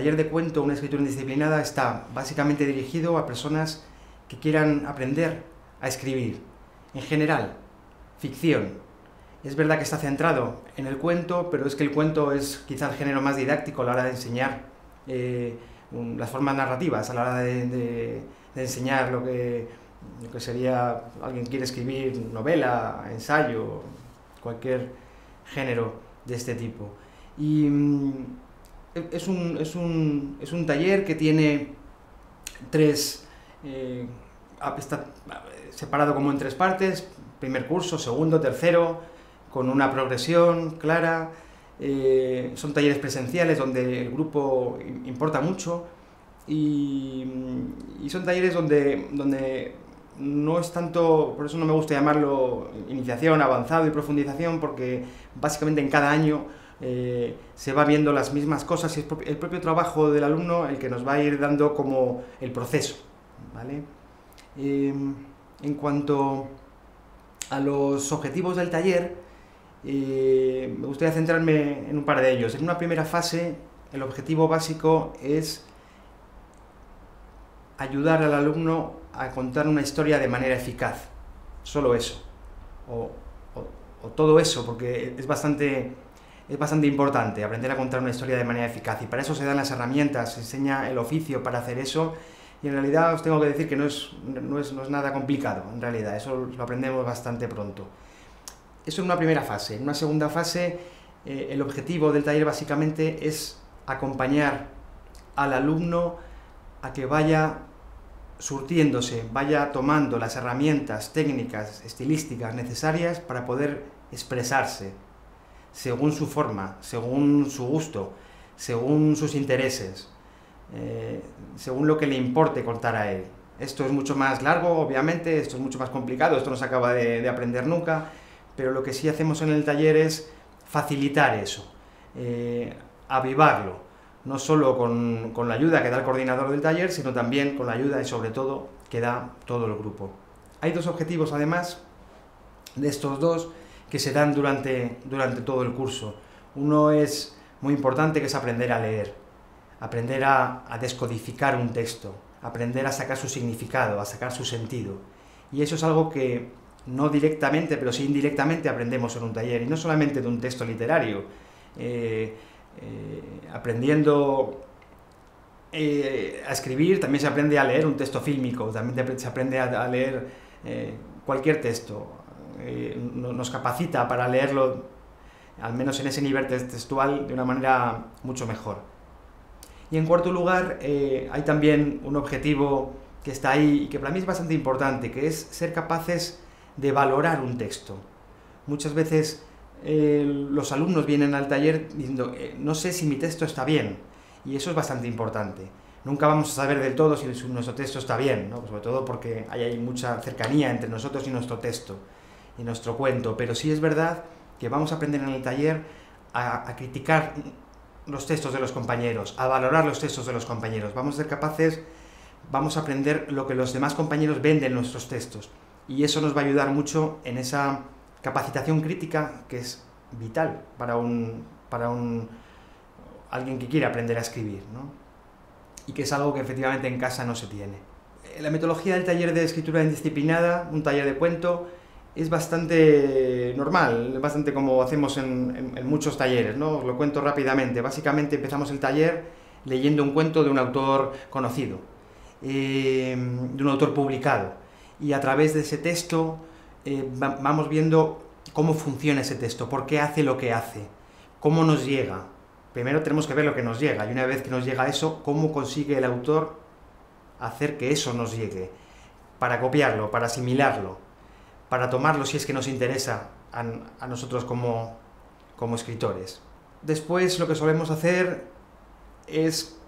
taller de cuento, una escritura indisciplinada, está básicamente dirigido a personas que quieran aprender a escribir, en general, ficción. Es verdad que está centrado en el cuento, pero es que el cuento es quizá el género más didáctico a la hora de enseñar las formas narrativas, a la hora de enseñar lo que sería, alguien quiere escribir novela, ensayo, cualquier género de este tipo. Y es un taller que tiene está separado como en tres partes: primer curso, segundo, tercero, con una progresión clara. Son talleres presenciales donde el grupo importa mucho y son talleres donde no es tanto, por eso no me gusta llamarlo iniciación, avanzado y profundización, porque básicamente en cada año se va viendo las mismas cosas y es el propio trabajo del alumno el que nos va a ir dando como el proceso, ¿vale? En cuanto a los objetivos del taller, me gustaría centrarme en un par de ellos. En una primera fase, el objetivo básico es ayudar al alumno a contar una historia de manera eficaz. Solo eso. O todo eso, porque es bastante importante aprender a contar una historia de manera eficaz. Y para eso se dan las herramientas, se enseña el oficio para hacer eso. Y en realidad os tengo que decir que no es nada complicado, en realidad. Eso lo aprendemos bastante pronto. Eso en una primera fase. En una segunda fase, el objetivo del taller básicamente es acompañar al alumno a que vaya surtiéndose, vaya tomando las herramientas técnicas, estilísticas necesarias para poder expresarse según su forma, según su gusto, según sus intereses, según lo que le importe contar a él. Esto es mucho más largo, obviamente, esto es mucho más complicado, esto no se acaba de aprender nunca, pero lo que sí hacemos en el taller es facilitar eso, avivarlo. No solo con la ayuda que da el coordinador del taller, sino también con la ayuda y sobre todo que da todo el grupo. Hay dos objetivos además de estos dos que se dan durante todo el curso. Uno es muy importante, que es aprender a leer, aprender a descodificar un texto, aprender a sacar su significado, a sacar su sentido. Y eso es algo que no directamente, pero sí indirectamente aprendemos en un taller, y no solamente de un texto literario. Aprendiendo a escribir, también se aprende a leer un texto fílmico, también se aprende a leer cualquier texto. Nos capacita para leerlo, al menos en ese nivel textual, de una manera mucho mejor. Y en cuarto lugar, hay también un objetivo que está ahí y que para mí es bastante importante, que es ser capaces de valorar un texto. Muchas veces los alumnos vienen al taller diciendo no sé si mi texto está bien, y eso es bastante importante. Nunca vamos a saber del todo si nuestro texto está bien, ¿no? Sobre todo porque hay mucha cercanía entre nosotros y nuestro texto, y nuestro cuento, pero sí es verdad que vamos a aprender en el taller a criticar los textos de los compañeros, a valorar los textos de los compañeros. Vamos a ser capaces, vamos a aprender lo que los demás compañeros ven de nuestros textos, y eso nos va a ayudar mucho en esa capacitación crítica que es vital para alguien que quiere aprender a escribir, ¿no? Y que es algo que efectivamente en casa no se tiene. La metodología del taller de escritura indisciplinada, un taller de cuento, es bastante normal, bastante como hacemos en muchos talleres, ¿no? Os lo cuento rápidamente. Básicamente empezamos el taller leyendo un cuento de un autor conocido, de un autor publicado, y a través de ese texto vamos viendo cómo funciona ese texto, por qué hace lo que hace, cómo nos llega. Primero tenemos que ver lo que nos llega, y una vez que nos llega eso, cómo consigue el autor hacer que eso nos llegue, para copiarlo, para asimilarlo, para tomarlo si es que nos interesa a nosotros como escritores. Después lo que solemos hacer es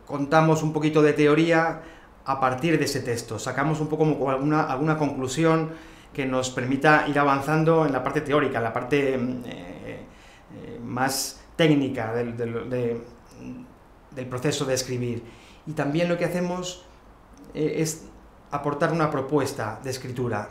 contamos un poquito de teoría a partir de ese texto, sacamos un poco como alguna conclusión que nos permita ir avanzando en la parte teórica, en la parte más técnica del proceso de escribir. Y también lo que hacemos es aportar una propuesta de escritura.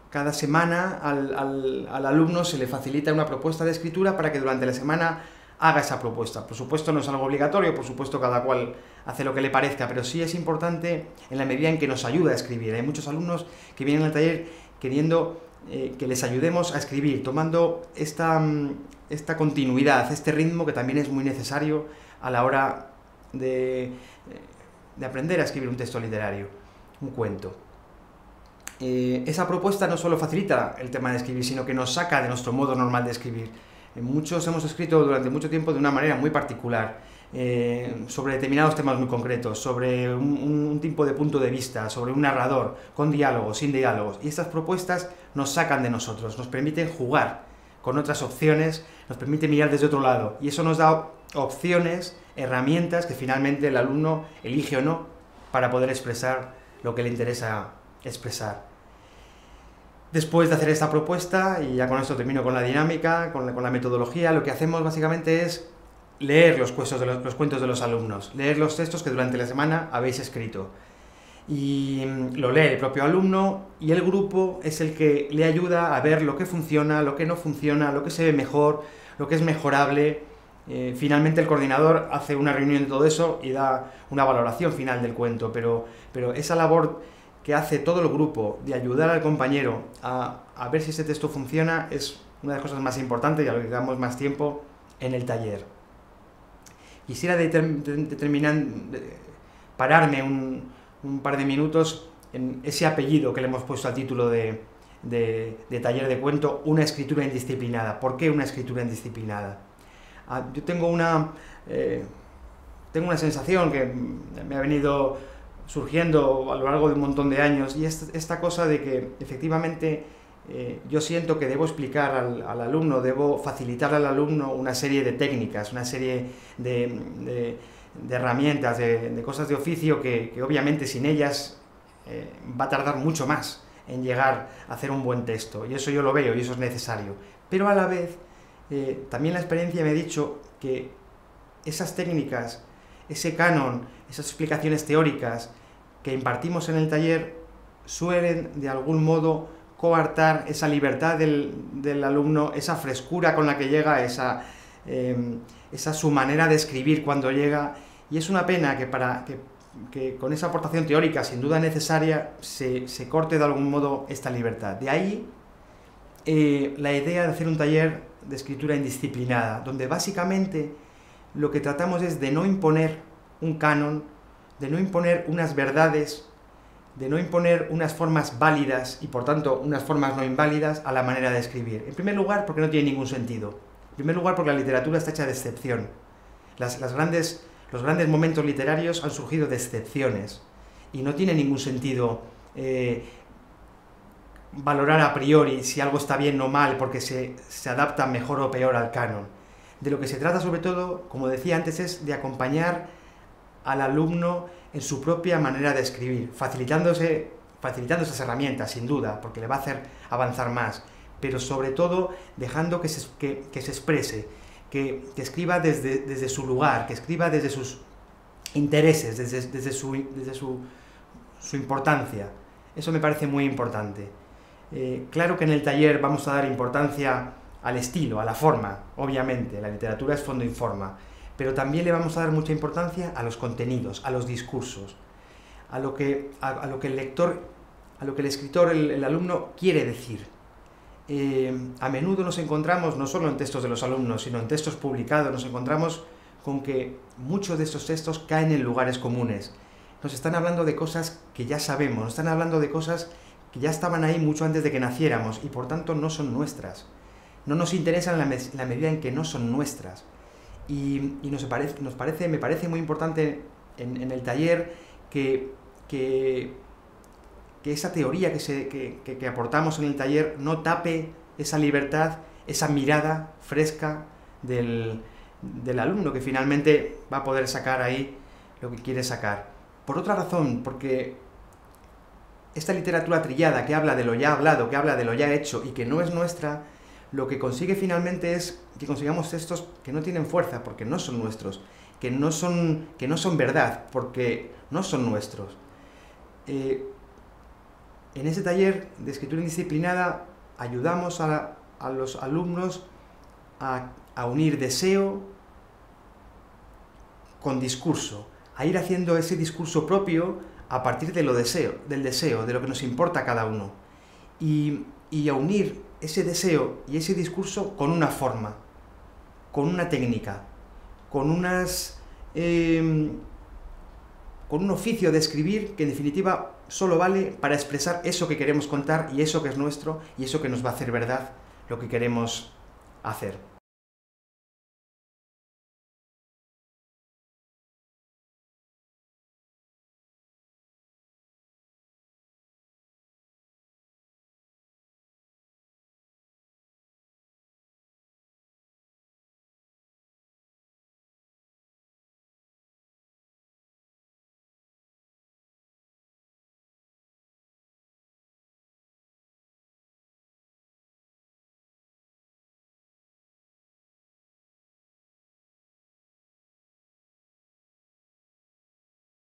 Cada semana al alumno se le facilita una propuesta de escritura para que durante la semana haga esa propuesta. Por supuesto no es algo obligatorio, por supuesto cada cual hace lo que le parezca, pero sí es importante en la medida en que nos ayuda a escribir. Hay muchos alumnos que vienen al taller queriendo que les ayudemos a escribir, tomando esta continuidad, este ritmo que también es muy necesario a la hora de aprender a escribir un texto literario, un cuento. Esa propuesta no solo facilita el tema de escribir, sino que nos saca de nuestro modo normal de escribir. Muchos hemos escrito durante mucho tiempo de una manera muy particular, sobre determinados temas muy concretos, sobre un tipo de punto de vista, sobre un narrador, con diálogos, sin diálogos. Y estas propuestas nos sacan de nosotros, nos permiten jugar con otras opciones, nos permite mirar desde otro lado. Y eso nos da opciones, herramientas que finalmente el alumno elige o no para poder expresar lo que le interesa expresar. Después de hacer esta propuesta, y ya con esto termino con la dinámica, con la metodología, lo que hacemos básicamente es leer los cuentos de los alumnos, leer los textos que durante la semana habéis escrito. Y lo lee el propio alumno y el grupo es el que le ayuda a ver lo que funciona, lo que no funciona, lo que se ve mejor, lo que es mejorable. Finalmente el coordinador hace una reunión de todo eso y da una valoración final del cuento, pero esa labor que hace todo el grupo de ayudar al compañero a ver si ese texto funciona es una de las cosas más importantes y a lo que damos más tiempo en el taller. Quisiera pararme un par de minutos en ese apellido que le hemos puesto al título de taller de cuento, una escritura indisciplinada. ¿Por qué una escritura indisciplinada? Yo tengo una sensación que me ha venido surgiendo a lo largo de un montón de años, y esta cosa de que efectivamente yo siento que debo explicar al alumno, debo facilitar al alumno una serie de técnicas, una serie de herramientas, de cosas de oficio que obviamente sin ellas va a tardar mucho más en llegar a hacer un buen texto, y eso yo lo veo y eso es necesario. Pero a la vez, también la experiencia me ha dicho que esas técnicas, ese canon, esas explicaciones teóricas que impartimos en el taller suelen de algún modo coartar esa libertad del alumno, esa frescura con la que llega, esa su manera de escribir cuando llega, y es una pena que con esa aportación teórica sin duda necesaria se corte de algún modo esta libertad. De ahí la idea de hacer un taller de escritura indisciplinada, donde básicamente lo que tratamos es de no imponer un canon, de no imponer unas verdades, de no imponer unas formas válidas y por tanto unas formas no inválidas a la manera de escribir. En primer lugar, porque no tiene ningún sentido. En primer lugar, porque la literatura está hecha de excepción. Los grandes momentos literarios han surgido de excepciones y no tiene ningún sentido valorar a priori si algo está bien o mal porque se adapta mejor o peor al canon. De lo que se trata sobre todo, como decía antes, es de acompañar al alumno en su propia manera de escribir, facilitando esas herramientas, sin duda, porque le va a hacer avanzar más, pero sobre todo dejando que se exprese, que escriba desde su lugar, que escriba desde sus intereses, desde su importancia. Eso me parece muy importante. Claro que en el taller vamos a dar importancia al estilo, a la forma, obviamente, la literatura es fondo y forma, pero también le vamos a dar mucha importancia a los contenidos, a los discursos, a lo que el lector, a lo que el escritor, el alumno quiere decir. A menudo nos encontramos, no solo en textos de los alumnos, sino en textos publicados, nos encontramos con que muchos de estos textos caen en lugares comunes. Nos están hablando de cosas que ya sabemos, nos están hablando de cosas que ya estaban ahí mucho antes de que naciéramos y por tanto no son nuestras. No nos interesan en la medida en que no son nuestras. Y me parece muy importante en el taller que esa teoría que aportamos en el taller no tape esa libertad, esa mirada fresca del alumno, que finalmente va a poder sacar ahí lo que quiere sacar. Por otra razón, porque esta literatura trillada que habla de lo ya hablado, que habla de lo ya hecho y que no es nuestra, lo que consigue finalmente es que consigamos textos que no tienen fuerza porque no son nuestros, que no son verdad porque no son nuestros. En ese taller de escritura indisciplinada ayudamos a los alumnos a unir deseo con discurso, a ir haciendo ese discurso propio a partir del deseo, de lo que nos importa a cada uno, y a unir ese deseo y ese discurso con una forma, con una técnica, con un oficio de escribir que en definitiva solo vale para expresar eso que queremos contar y eso que es nuestro y eso que nos va a hacer verdad lo que queremos hacer.